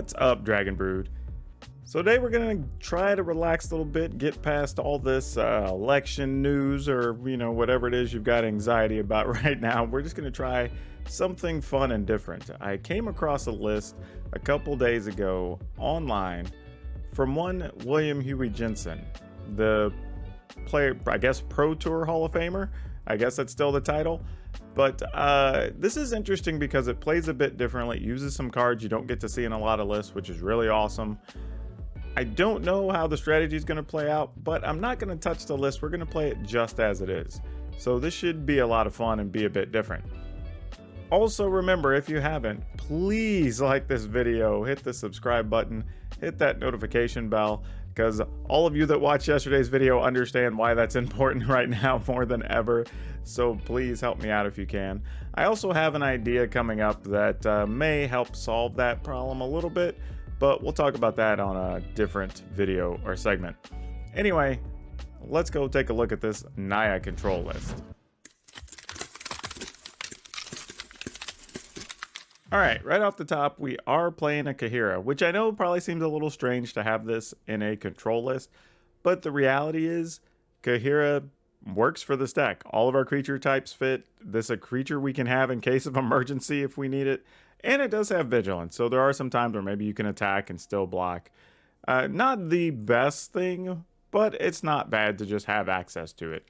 What's up, Dragon Brood? So today we're gonna try to relax a little bit, get past all this election news or whatever it is you've got anxiety about right now. We're just gonna try something fun and different. I came across a list a couple days ago online from one William Huey Jensen, the player, I guess, Pro Tour Hall of Famer. I guess that's still the title. But this is interesting because it plays a bit differently. It uses some cards you don't get to see in a lot of lists, which is really awesome. I don't know how the strategy is going to play out, but I'm not going to touch the list. We're going to play it just as it is. So this should be a lot of fun and be a bit different. Also, remember, if you haven't, please like this video, hit the subscribe button, hit that notification bell, because all of you that watched yesterday's video understand why that's important right now more than ever. So please help me out if you can. I also have an idea coming up that may help solve that problem a little bit, but we'll talk about that on a different video or segment. Anyway, let's go take a look at this Naya Control list. Alright, right off the top, we are playing a Kahira, which I know probably seems a little strange to have this in a control list, but the reality is, Kahira works for this deck. All of our creature types fit. This is a creature we can have in case of emergency if we need it, and it does have Vigilance, so there are some times where maybe you can attack and still block. Not the best thing, but it's not bad to just have access to it.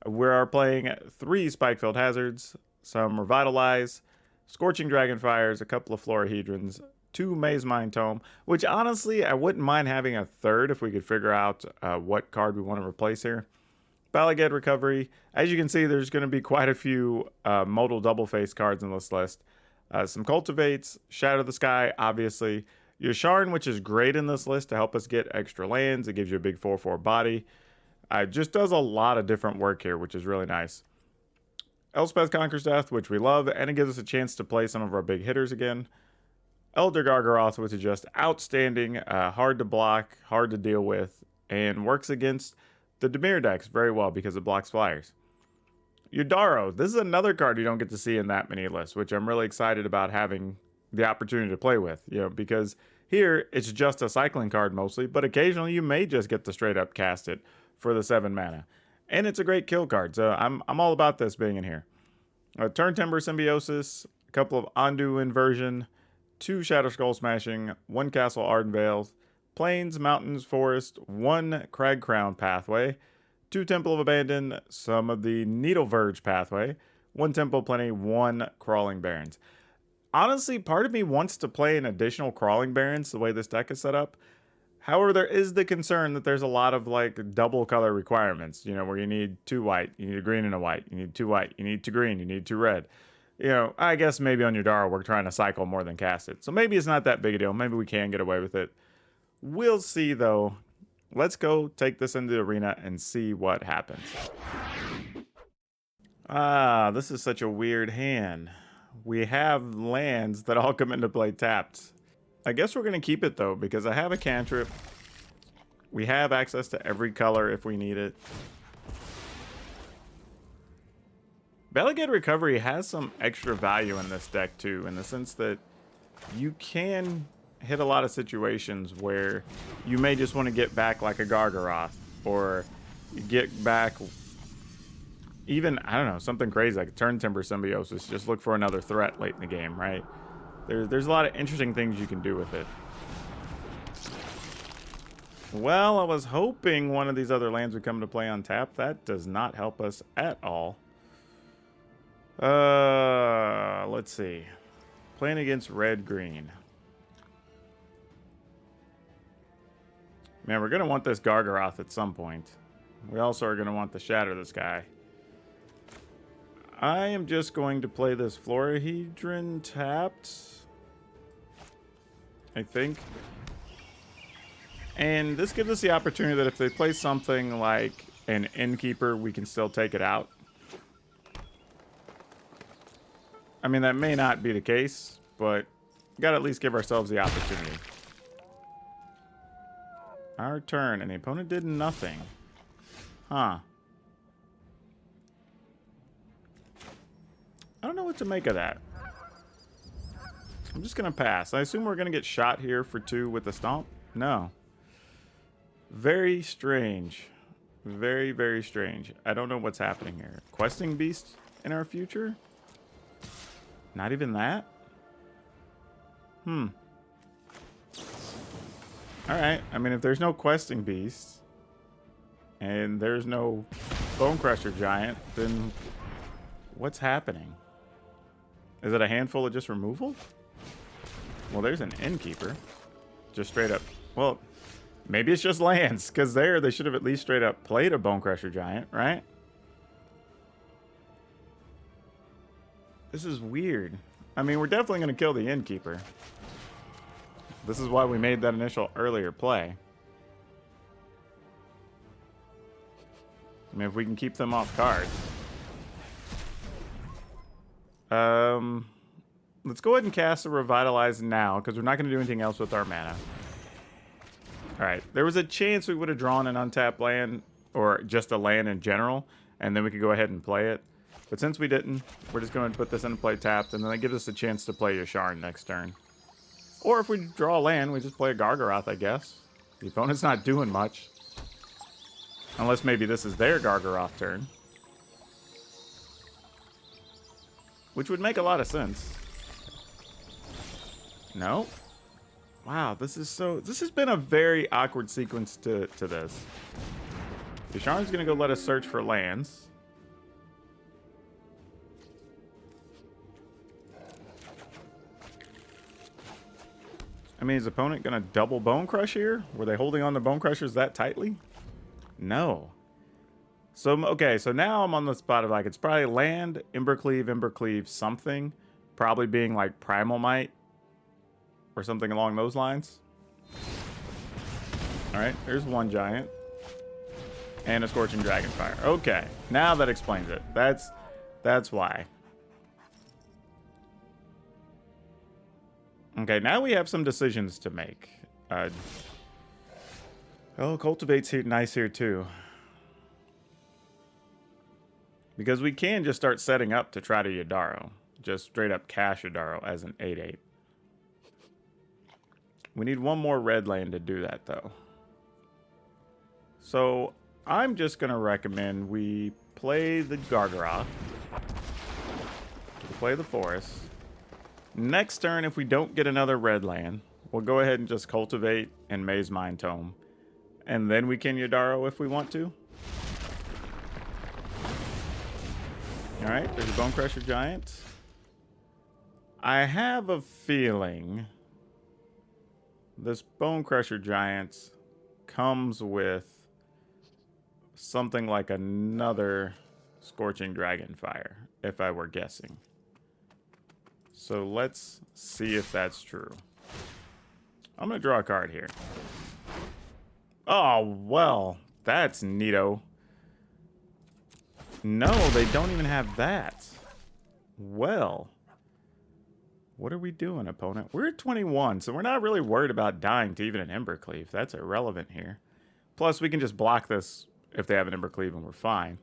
We are playing 3 Spikefield Hazards, some Revitalize, Scorching Dragonfires, a couple of Florahedrons, 2 Maze Mind Tome, which honestly, I wouldn't mind having a third if we could figure out what card we want to replace here. Bala Ged Recovery. As you can see, there's going to be quite a few modal double-face cards in this list. Some Cultivates, Shadow the Sky, obviously. Yasharn, which is great in this list to help us get extra lands. It gives you a big 4/4 body. It just does a lot of different work here, which is really nice. Elspeth Conquers Death, which we love, and it gives us a chance to play some of our big hitters again. Elder Gargaroth, which is just outstanding, hard to block, hard to deal with, and works against the Dimir decks very well because it blocks flyers. Yudaro, this is another card you don't get to see in that many lists, which I'm really excited about having the opportunity to play with, because here it's just a cycling card mostly, but occasionally you may just get to straight up cast it for the 7 mana. And it's a great kill card, so I'm all about this being in here. Turn Timber Symbiosis, a couple of Ondu Inversion, 2 Shadow Skull Smashing, 1 Castle Ardenvale, Plains, Mountains, Forest, 1 Crag Crown Pathway, 2 Temple of Abandon, some of the Needle Verge Pathway, 1 Temple Plenty, 1 Crawling Barrens. Honestly, part of me wants to play an additional Crawling Barrens the way this deck is set up. However, there is the concern that there's a lot of double color requirements, where you need 2 white, you need a green and a white, you need 2 white, you need 2 green, you need 2 red. I guess maybe on Yudaro we're trying to cycle more than cast it. So maybe it's not that big a deal. Maybe we can get away with it. We'll see though. Let's go take this into the arena and see what happens. This is such a weird hand. We have lands that all come into play tapped. I guess we're going to keep it, though, because I have a cantrip. We have access to every color if we need it. Bala Ged Recovery has some extra value in this deck, too, in the sense that you can hit a lot of situations where you may just want to get back like a Gargaroth, or get back even, I don't know, something crazy like a Turn Timber Symbiosis. Just look for another threat late in the game, right? There's a lot of interesting things you can do with it. Well, I was hoping one of these other lands would come to play on tap. That does not help us at all. Let's see. Playing against red-green. Man, we're going to want this Gargaroth at some point. We also are going to want the Shatter the Sky. I am just going to play this Florahedron tapped, I think. And this gives us the opportunity that if they play something like an Innkeeper, we can still take it out. I mean, that may not be the case, but we gotta at least give ourselves the opportunity. Our turn, and the opponent did nothing. Huh. I don't know what to make of that. I'm just going to pass. I assume we're going to get shot here for 2 with the stomp? No. Very strange. Very, very strange. I don't know what's happening here. Questing beast in our future? Not even that? Alright. I mean, if there's no questing beast and there's no Bone Crusher Giant, then what's happening? Is it a handful of just removal? Well, there's an Innkeeper. Just straight up. Well, maybe it's just lands, because they should have at least straight up played a Bone Crusher Giant, right? This is weird. I mean, we're definitely going to kill the Innkeeper. This is why we made that initial earlier play. I mean, if we can keep them off guard. Let's go ahead and cast a Revitalize now, because we're not going to do anything else with our mana. Alright, there was a chance we would have drawn an untapped land, or just a land in general, and then we could go ahead and play it. But since we didn't, we're just going to put this into play tapped, and then that gives us a chance to play Yasharn next turn. Or if we draw a land, we just play a Gargaroth, I guess. The opponent's not doing much. Unless maybe this is their Gargaroth turn. Which would make a lot of sense. No? Wow, this has been a very awkward sequence to this. Yasharn's going to go let us search for lands. I mean, is the opponent going to double Bone Crush here? Were they holding on to Bone Crushers that tightly? No. So, okay, so now I'm on the spot of like, it's probably land, Embercleave, something. Probably being like Primal Might. Or something along those lines. Alright, there's one giant. And a Scorching Dragonfire. Okay, now that explains it. That's why. Okay, now we have some decisions to make. Oh, Cultivate's here, nice here too. Because we can just start setting up to try to Yadaro. Just straight up cash Yadaro as an 8/8. We need one more red land to do that, though. So, I'm just going to recommend we play the Gargaroth. We play the Forest. Next turn, if we don't get another red land, we'll go ahead and just Cultivate and Maze Mind Tome. And then we can Yadaro if we want to. Alright, there's a Bone Crusher Giant. I have a feeling this Bone Crusher Giant comes with something like another Scorching Dragonfire, if I were guessing. So let's see if that's true. I'm going to draw a card here. Oh, well, that's neato. No, they don't even have that. Well, what are we doing, opponent? We're at 21, so we're not really worried about dying to even an Embercleave. That's irrelevant here. Plus, we can just block this if they have an Embercleave and we're fine.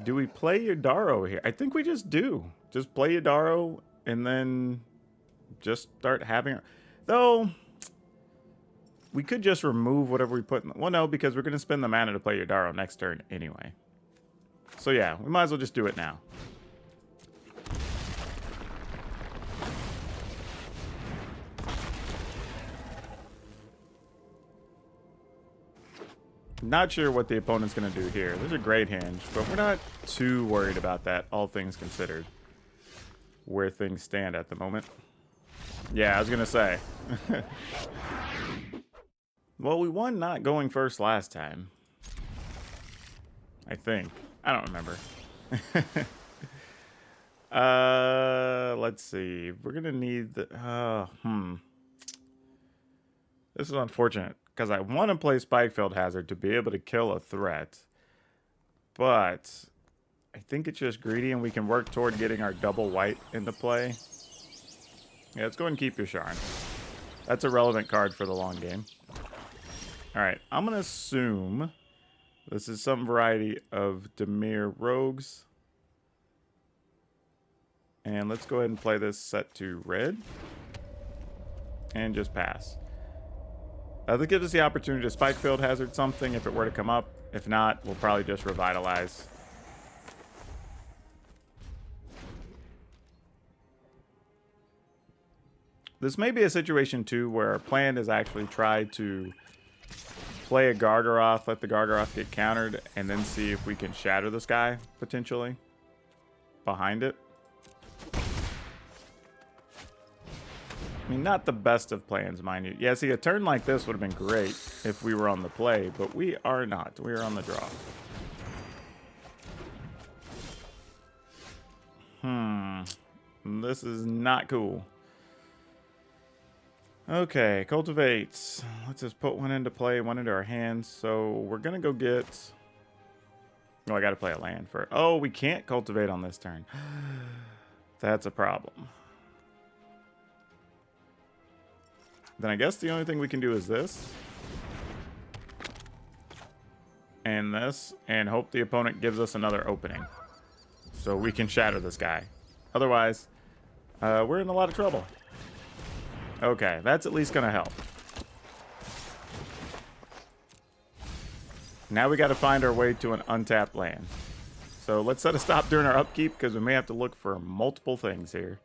Do we play Yadaro here? I think we just do. Just play Yadaro and then just start having... Though, we could just remove whatever we put in... Well, no, because we're going to spend the mana to play Yadaro next turn anyway. So yeah, we might as well just do it now. Not sure what the opponent's going to do here. There's a Great Hinge, but we're not too worried about that, all things considered. Where things stand at the moment. Yeah, I was going to say. Well, we won not going first last time. I think. I don't remember. Let's see. We're going to need the... This is unfortunate. Because I want to play Spikefield Hazard to be able to kill a threat. But I think it's just greedy and we can work toward getting our double white into play. Yeah, let's go ahead and keep Yasharn. That's a relevant card for the long game. Alright, I'm going to assume this is some variety of Dimir Rogues. And let's go ahead and play this set to red. And just pass. That gives us the opportunity to Spike Field Hazard something if it were to come up. If not, we'll probably just Revitalize. This may be a situation, too, where our plan is actually try to play a Gargaroth, let the Gargaroth get countered, and then see if we can shatter the sky, potentially, behind it. I mean, not the best of plans, mind you. Yeah, see, a turn like this would have been great if we were on the play, but we are not. We are on the draw. This is not cool. Okay, cultivates. Let's just put one into play, one into our hands. So we're going to go get... Oh, I got to play a land for... Oh, we can't cultivate on this turn. That's a problem. Then I guess the only thing we can do is this. And this. And hope the opponent gives us another opening. So we can shatter this guy. Otherwise, we're in a lot of trouble. Okay, that's at least going to help. Now we got to find our way to an untapped land. So let's set a stop during our upkeep because we may have to look for multiple things here.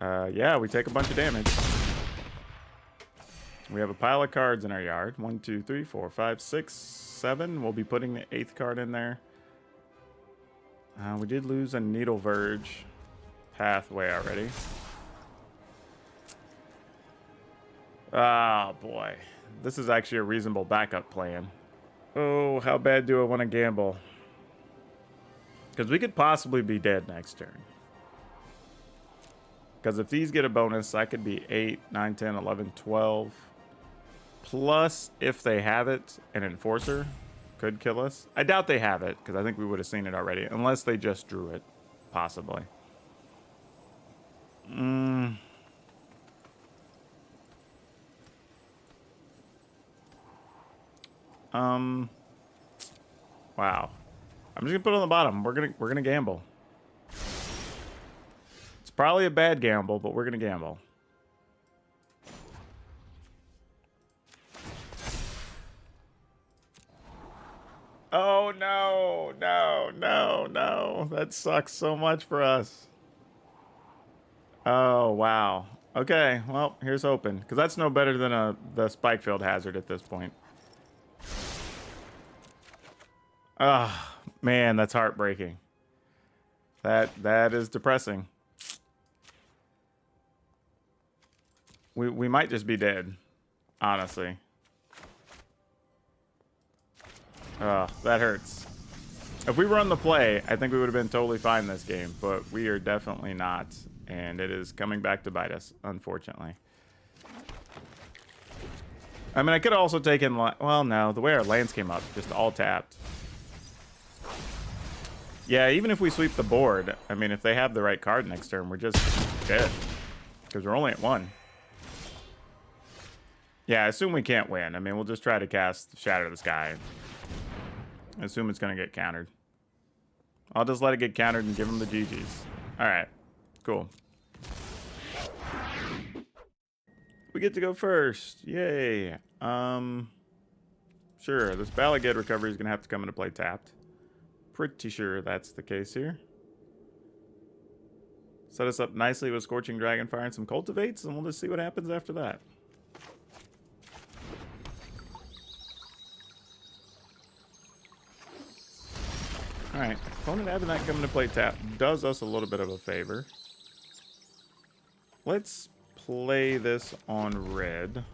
Yeah, we take a bunch of damage. We have a pile of cards in our yard. 1, 2, 3, 4, 5, 6, 7. We'll be putting the 8th card in there. We did lose a Needle Verge pathway already. Oh, boy. This is actually a reasonable backup plan. Oh, how bad do I want to gamble? Because we could possibly be dead next turn. Because if these get a bonus, I could be 8, 9, 10, 11, 12. Plus, if they have it, an Enforcer could kill us. I doubt they have it, because I think we would have seen it already. Unless they just drew it, possibly. Wow. I'm just gonna put it on the bottom. We're gonna gamble. It's probably a bad gamble, but we're gonna gamble. Oh no, no, no, no. That sucks so much for us. Oh wow. Okay, well, here's hoping. Because that's no better than the Spike Field Hazard at this point. Ah, oh, man, that's heartbreaking. That is depressing. We might just be dead, honestly. Oh, that hurts. If we were on the play, I think we would have been totally fine this game, but we are definitely not, and it is coming back to bite us, unfortunately. I mean, I could have also taken... Well, no, the way our lands came up, just all tapped. Yeah, even if we sweep the board, I mean, if they have the right card next turn, we're just dead. Because we're only at 1. Yeah, I assume we can't win. I mean, we'll just try to cast Shatter the Sky. I assume it's going to get countered. I'll just let it get countered and give them the GGs. Alright, cool. We get to go first. Yay. Sure, this Bala Ged recovery is going to have to come into play tapped. Pretty sure that's the case here. Set us up nicely with Scorching Dragonfire and some Cultivates, and we'll just see what happens after that. Alright, opponent having that come into play tap does us a little bit of a favor. Let's play this on red.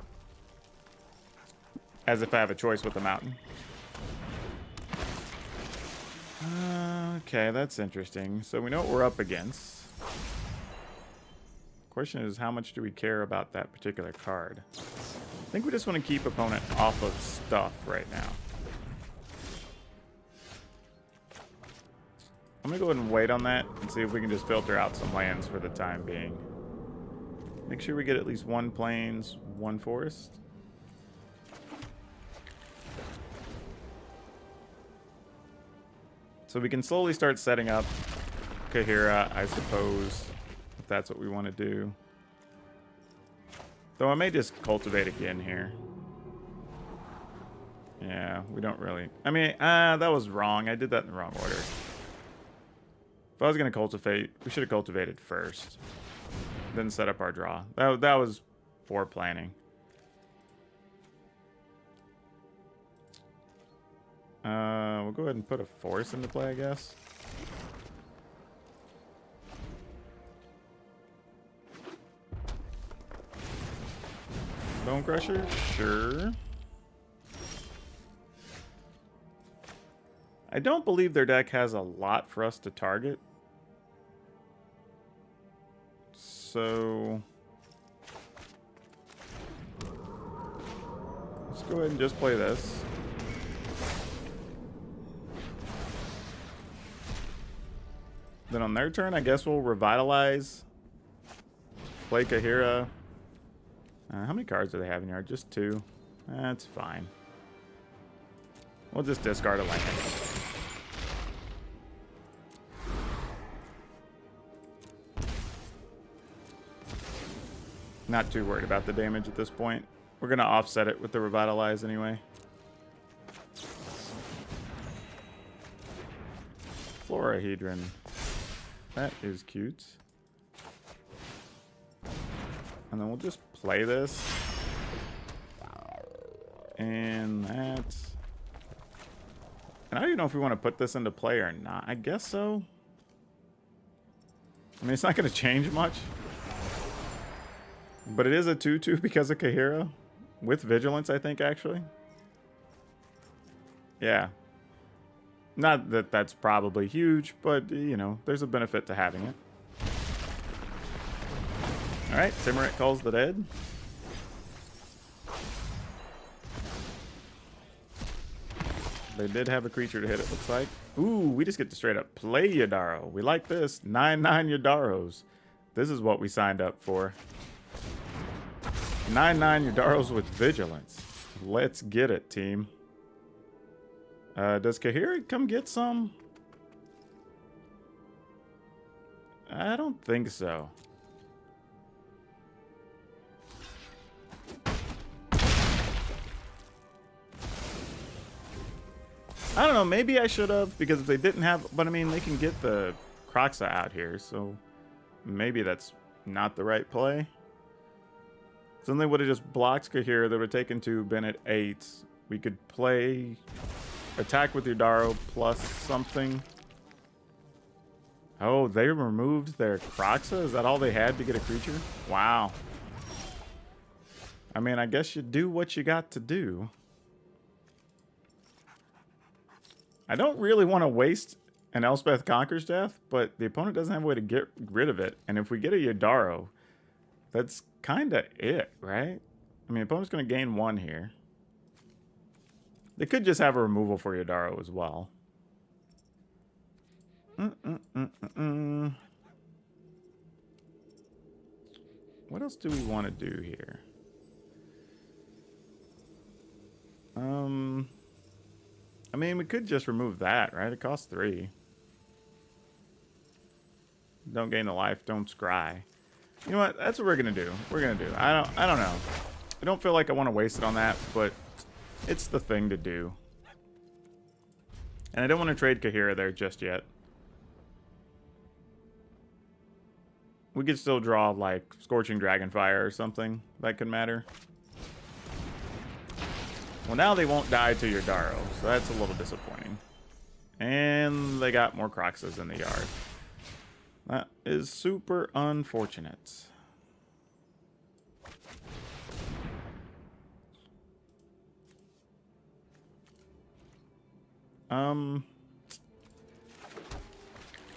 As if I have a choice with the mountain. Okay, that's interesting. So we know what we're up against. Question is, how much do we care about that particular card? I think we just want to keep opponent off of stuff right now. I'm going to go ahead and wait on that and see if we can just filter out some lands for the time being. Make sure we get at least 1 plains, 1 forest. So we can slowly start setting up Kahira, I suppose, if that's what we want to do. Though I may just cultivate again here. Yeah, we don't really... I mean, that was wrong. I did that in the wrong order. If I was going to cultivate, we should have cultivated first. Then set up our draw. That was poor planning. We'll go ahead and put a force into play, I guess. Bone Crusher? Sure. I don't believe their deck has a lot for us to target. So... let's go ahead and just play this. Then on their turn, I guess we'll revitalize. Play Kahira. How many cards do they have in yard? Just 2. That's fine. We'll just discard a land. Not too worried about the damage at this point. We're going to offset it with the revitalize anyway. Florahedron. That is cute. And then we'll just play this. And that. And I don't even know if we want to put this into play or not. I guess so. I mean, it's not going to change much. But it is a 2/2 because of Kahira. With Vigilance, I think, actually. Yeah. Not that that's probably huge, but, you know, there's a benefit to having it. Alright, Dimir calls the dead. They did have a creature to hit, it looks like. Ooh, we just get to straight up play Yadaro. We like this. 9/9 Yadaros. This is what we signed up for. 9/9 Yadaros with Vigilance. Let's get it, team. Does Kahira come get some? I don't think so. I don't know, maybe I should have, because if they didn't have, but I mean, they can get the Kroxa out here, so maybe that's not the right play. Something would have just blocked Kahira, that would have taken 2, been at 8. We could play attack with Yadaro plus something. Oh, they removed their Kroxa? Is that all they had to get a creature? Wow. I mean, I guess you do what you got to do. I don't really want to waste an Elspeth Conquer's Death, but the opponent doesn't have a way to get rid of it. And if we get a Yadaro, that's kind of it, right? I mean, the opponent's going to gain 1 here. They could just have a removal for Yadaro as well. What else do we want to do here? I mean, we could just remove that, right? It costs 3. Don't gain the life, don't scry. You know what? That's what we're gonna do. We're gonna do. I don't know. I don't feel like I want to waste it on that, but it's the thing to do. And I don't want to trade Kahira there just yet. We could still draw like Scorching Dragonfire or something. That could matter. Well, now they won't die to Yadaro, so that's a little disappointing. And they got more Kroxas in the yard. That is super unfortunate.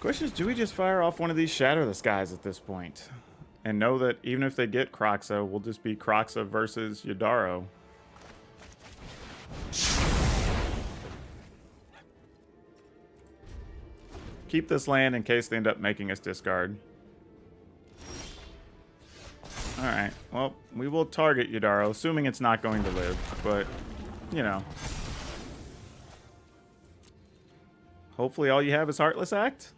Question is, do we just fire off one of these Shatter the Skies at this point? And know that even if they get Kroxa, we'll just be Kroxa versus Yadaro. Keep this land in case they end up making us discard. Alright, well, we will target Yadaro, assuming it's not going to live, but, you know. Hopefully all you have is Heartless Act.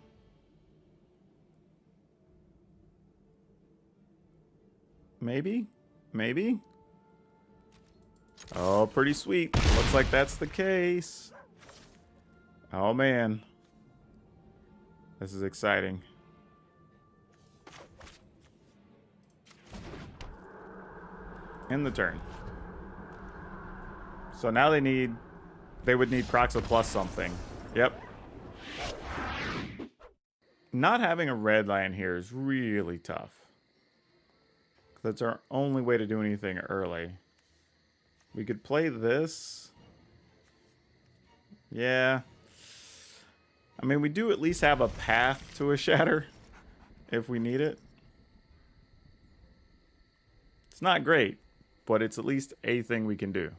Maybe? Maybe? Oh, pretty sweet. Looks like that's the case. Oh, man. This is exciting. In the turn. So now they would need Croxa plus something. Yep. Not having a red land here is really tough. That's our only way to do anything early. We could play this. Yeah. I mean, we do at least have a path to a shatter if we need it. It's not great, but it's at least a thing we can do.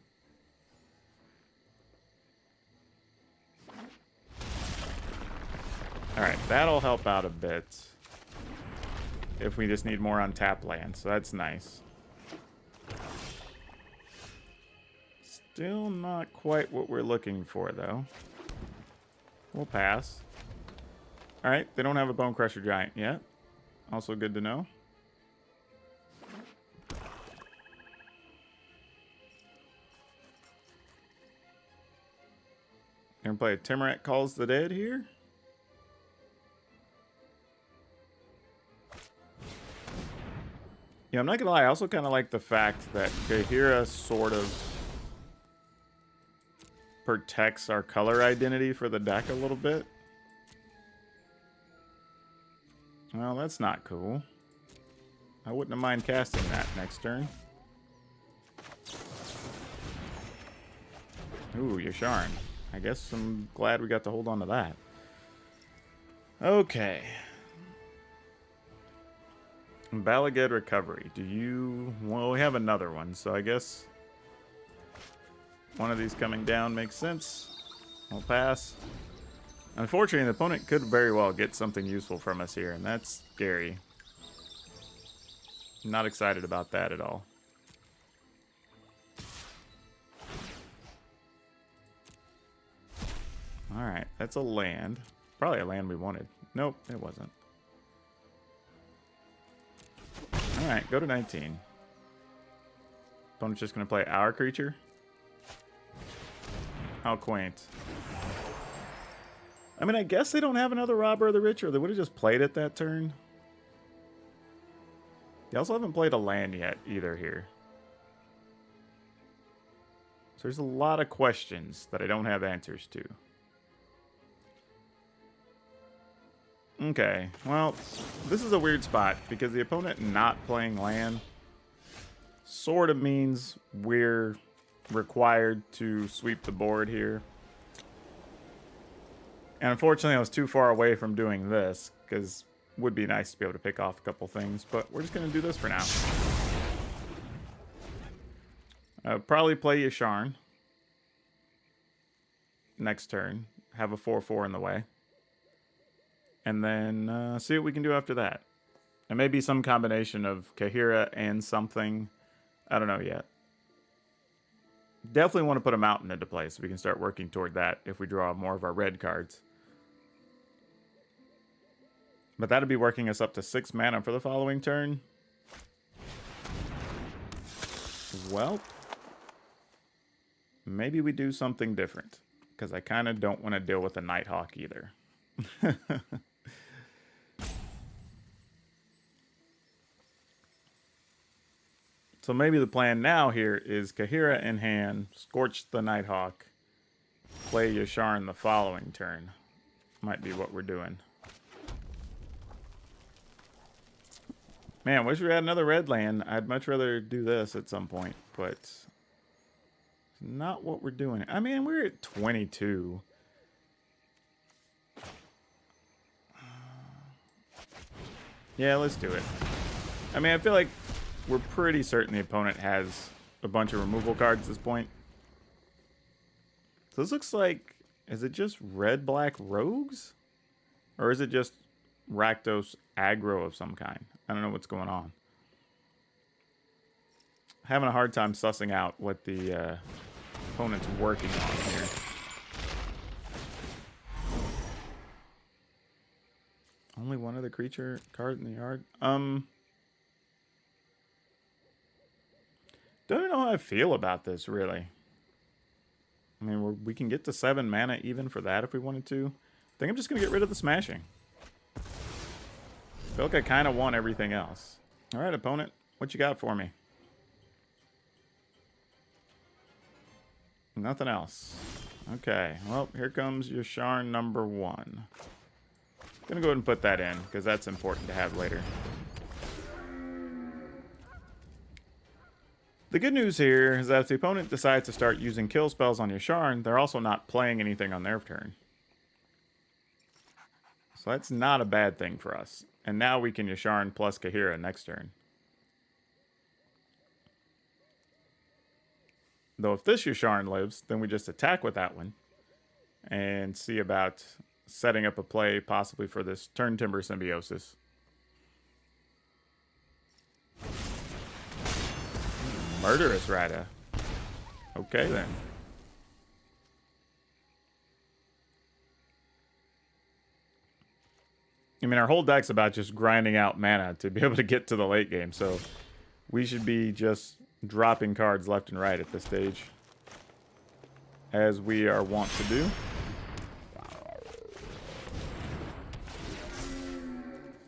Alright, that'll help out a bit. If we just need more untapped land, so that's nice. Still not quite what we're looking for, though. We'll pass. Alright, they don't have a Bone Crusher Giant yet. Also good to know. Gonna play a Timurat Calls the Dead here. Yeah, I'm not gonna lie, I also kind of like the fact that Kahira sort of protects our color identity for the deck a little bit. Well, that's not cool. I wouldn't have mind casting that next turn. Ooh, Yasharn. I guess I'm glad we got to hold on to that. Okay. Balaged Recovery. Do you... Well, we have another one, so I guess one of these coming down makes sense. I'll pass. Unfortunately, the opponent could very well get something useful from us here, and that's scary. Not excited about that at all. Alright, that's a land. Probably a land we wanted. Nope, it wasn't. Alright, go to 19. Opponent's just going to play our creature. How quaint. I mean, I guess they don't have another Robber of the Rich, or they would have just played it that turn. They also haven't played a land yet either here. So there's a lot of questions that I don't have answers to. Okay, well, this is a weird spot because the opponent not playing land sort of means we're required to sweep the board here. And unfortunately, I was too far away from doing this because it would be nice to be able to pick off a couple things, but we're just going to do this for now. Probably play Yasharn next turn. Have a 4/4 in the way. And then see what we can do after that. It may be some combination of Kahira and something. I don't know yet. Definitely want to put a mountain into play so we can start working toward that if we draw more of our red cards. But that'll be working us up to 6 mana for the following turn. Well, maybe we do something different. Because I kind of don't want to deal with a Nighthawk either. So maybe the plan now here is Kahira in hand, Scorch the Nighthawk, play Yasharn the following turn. Might be what we're doing. Man, wish we had another red land. I'd much rather do this at some point, but it's not what we're doing. I mean, we're at 22. Yeah, let's do it. I mean, I feel like we're pretty certain the opponent has a bunch of removal cards at this point. So this looks like, is it just red-black rogues? Or is it just Rakdos Aggro of some kind? I don't know what's going on. Having a hard time sussing out what the opponent's working on here. Only one other creature card in the yard? Don't even know how I feel about this, really. I mean, we can get to 7 mana even for that if we wanted to. I think I'm just going to get rid of the smashing. I feel like I kind of want everything else. All right, opponent. What you got for me? Nothing else. Okay, well, here comes your Sharn number 1. Gonna go ahead and put that in, because that's important to have later. The good news here is that if the opponent decides to start using kill spells on your Sharn, they're also not playing anything on their turn. So that's not a bad thing for us. And now we can Yasharn plus Kaheera next turn. Though if this Yasharn lives, then we just attack with that one. And see about setting up a play possibly for this Turn Timber Symbiosis. Murderous Rata. Okay then. I mean, our whole deck's about just grinding out mana to be able to get to the late game, so we should be just dropping cards left and right at this stage, as we are wont to do.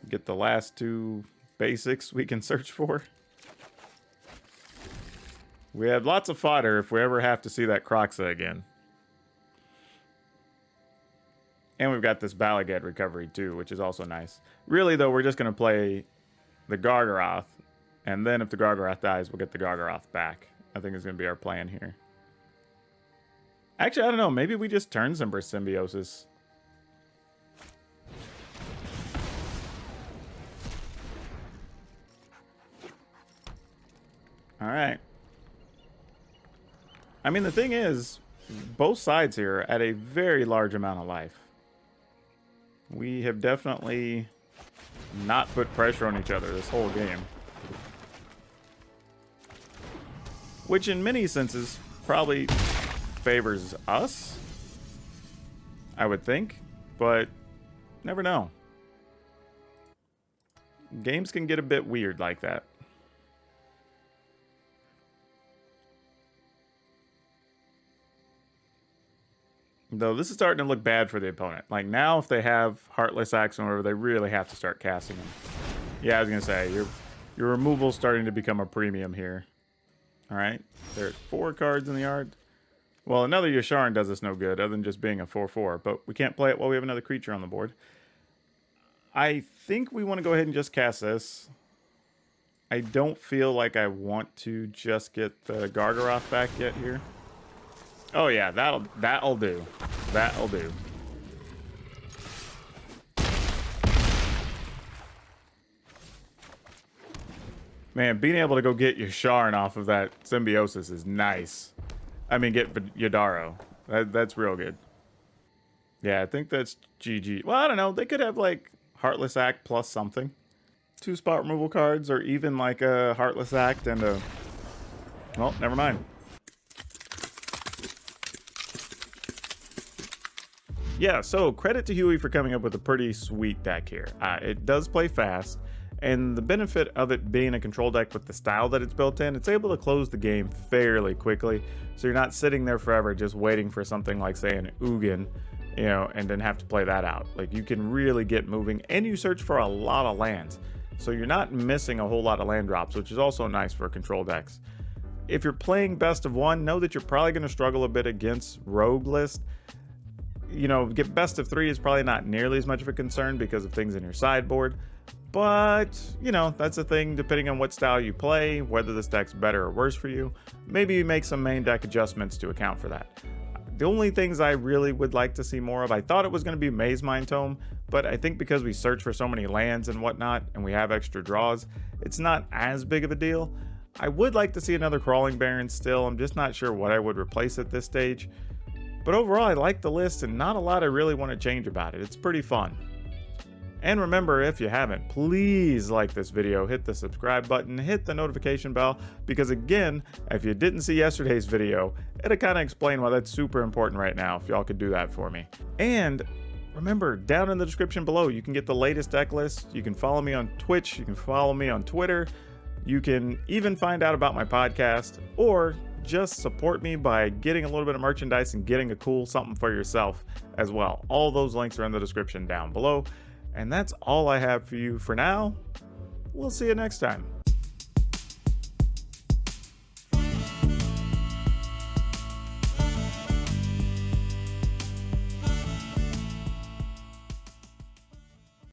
Get the last 2 basics we can search for. We have lots of fodder if we ever have to see that Kroxa again. And we've got this Balagad recovery too, which is also nice. Really, though, we're just going to play the Gargaroth. And then if the Gargaroth dies, we'll get the Gargaroth back. I think is going to be our plan here. Actually, I don't know. Maybe we just turn Timber Symbiosis. Alright. I mean, the thing is, both sides here are at a very large amount of life. We have definitely not put pressure on each other this whole game. Which in many senses probably favors us, I would think, but never know. Games can get a bit weird like that. Though this is starting to look bad for the opponent. Like now if they have Heartless Axe or whatever, they really have to start casting them. Yeah, I was going to say, your removal's starting to become a premium here. Alright, there are 4 cards in the yard. Well, another Yasharn does us no good, other than just being a 4/4, but we can't play it while we have another creature on the board. I think we want to go ahead and just cast this. I don't feel like I want to just get the Gargaroth back yet here. Oh yeah, that'll do. That'll do. Man, being able to go get Yasharn off of that Symbiosis is nice. I mean, get Yadaro. That's real good. Yeah, I think that's GG. Well, I don't know. They could have, like, Heartless Act plus something. 2 spot removal cards, or even, like, a Heartless Act and a... Well, never mind. Yeah, so credit to Huey for coming up with a pretty sweet deck here. It does play fast. And the benefit of it being a control deck with the style that it's built in, it's able to close the game fairly quickly. So you're not sitting there forever just waiting for something like, say, an Ugin, you know, and then have to play that out. Like, you can really get moving, and you search for a lot of lands. So you're not missing a whole lot of land drops, which is also nice for control decks. If you're playing best of 1, know that you're probably going to struggle a bit against Rogue List. You know, get best of 3 is probably not nearly as much of a concern because of things in your sideboard. But, you know, that's a thing depending on what style you play, whether this deck's better or worse for you. Maybe you make some main deck adjustments to account for that. The only things I really would like to see more of, I thought it was going to be Maze Mind Tome, but I think because we search for so many lands and whatnot, and we have extra draws, it's not as big of a deal. I would like to see another Crawling Baron still. I'm just not sure what I would replace at this stage. But overall, I like the list, and not a lot I really want to change about it. It's pretty fun. And remember, if you haven't, please like this video, hit the subscribe button, hit the notification bell, because again, if you didn't see yesterday's video, it'll kind of explain why that's super important right now, if y'all could do that for me. And remember, down in the description below, you can get the latest deck list, you can follow me on Twitch, you can follow me on Twitter, You can even find out about my podcast or just support me by getting a little bit of merchandise and getting a cool something for yourself as well. All those links are in the description down below. And that's all I have for you for now. We'll see you next time.